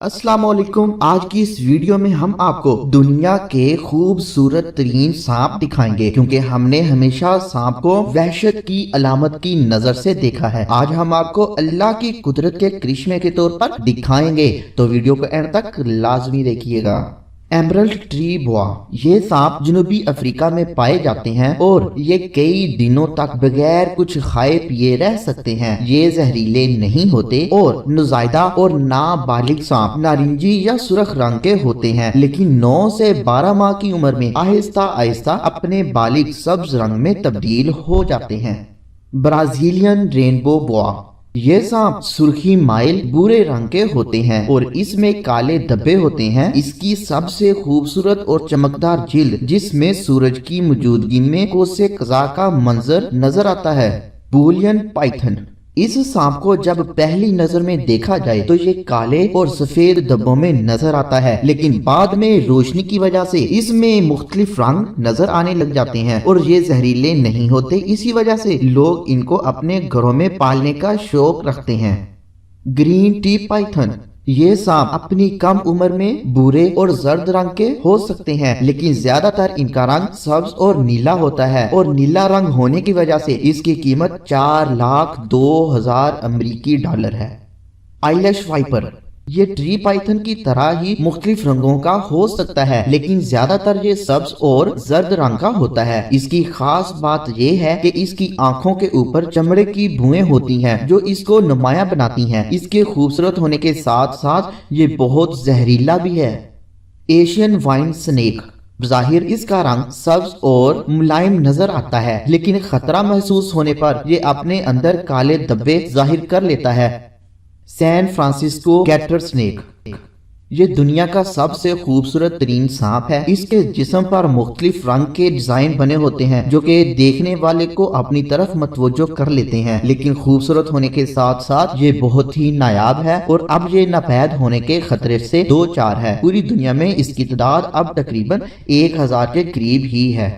अस्सलाम वालेकुम। आज की इस वीडियो में हम आपको दुनिया के खूबसूरत तरीन सांप दिखाएंगे, क्योंकि हमने हमेशा सांप को वहशत की अलामत की नजर से देखा है। आज हम आपको अल्लाह की कुदरत के करिश्मे के तौर पर दिखाएंगे, तो वीडियो को एंड तक लाजमी देखिएगा। एमरल्ड ट्री बोआ, ये सांप जनूबी अफ्रीका में पाए जाते हैं और ये कई दिनों तक बगैर कुछ खाए पिए रह सकते हैं। ये जहरीले नहीं होते और नुजायदा और नाबालिग सांप नारंगी या सुर्ख रंग के होते हैं, लेकिन 9 से 12 माह की उम्र में आहिस्ता आहिस्ता अपने बालिग सब्ज रंग में तब्दील हो जाते हैं। ब्राजीलियन रेनबो बोआ, ये सांप सुर्खी माइल भूरे रंग के होते हैं और इसमें काले धब्बे होते हैं। इसकी सबसे खूबसूरत और चमकदार जिल्द, जिसमें सूरज की मौजूदगी में कोसे कज़ा का मंजर नजर आता है। बुलियन पाइथन, इस सांप को जब पहली नजर में देखा जाए तो ये काले और सफेद धब्बों में नजर आता है, लेकिन बाद में रोशनी की वजह से इसमें मुख्तलिफ रंग नजर आने लग जाते हैं और ये जहरीले नहीं होते। इसी वजह से लोग इनको अपने घरों में पालने का शौक रखते हैं। ग्रीन टी पाइथन, ये सांप अपनी कम उम्र में भूरे और जर्द रंग के हो सकते हैं, लेकिन ज्यादातर इनका रंग सब्ज और नीला होता है और नीला रंग होने की वजह से इसकी कीमत 4,02,000 अमेरिकी डॉलर है। आइलैश वाइपर, ये ट्री पाइथन की तरह ही मुख्तलिफ रंगों का हो सकता है, लेकिन ज्यादातर ये सब्ज और जर्द रंग का होता है। इसकी खास बात ये है कि इसकी आंखों के ऊपर चमड़े की भुएं होती हैं, जो इसको नुमाया बनाती हैं। इसके खूबसूरत होने के साथ साथ ये बहुत जहरीला भी है। एशियन वाइन स्नेक, ज़ाहिर इसका रंग सब्ज और मुलायम नजर आता है, लेकिन खतरा महसूस होने पर ये अपने अंदर काले धब्बे जाहिर कर लेता है। सैन फ्रांसिस्को कैटर स्नेक, ये दुनिया का सबसे खूबसूरत तरीन सांप है। इसके जिस्म पर मुख्तलिफ रंग के डिजाइन बने होते हैं, जो कि देखने वाले को अपनी तरफ मतवज्जो कर लेते हैं, लेकिन खूबसूरत होने के साथ साथ ये बहुत ही नायाब है और अब ये नापैद होने के खतरे से दो चार है। पूरी दुनिया में इसकी तादाद अब तकरीबन 1,000 के करीब ही है।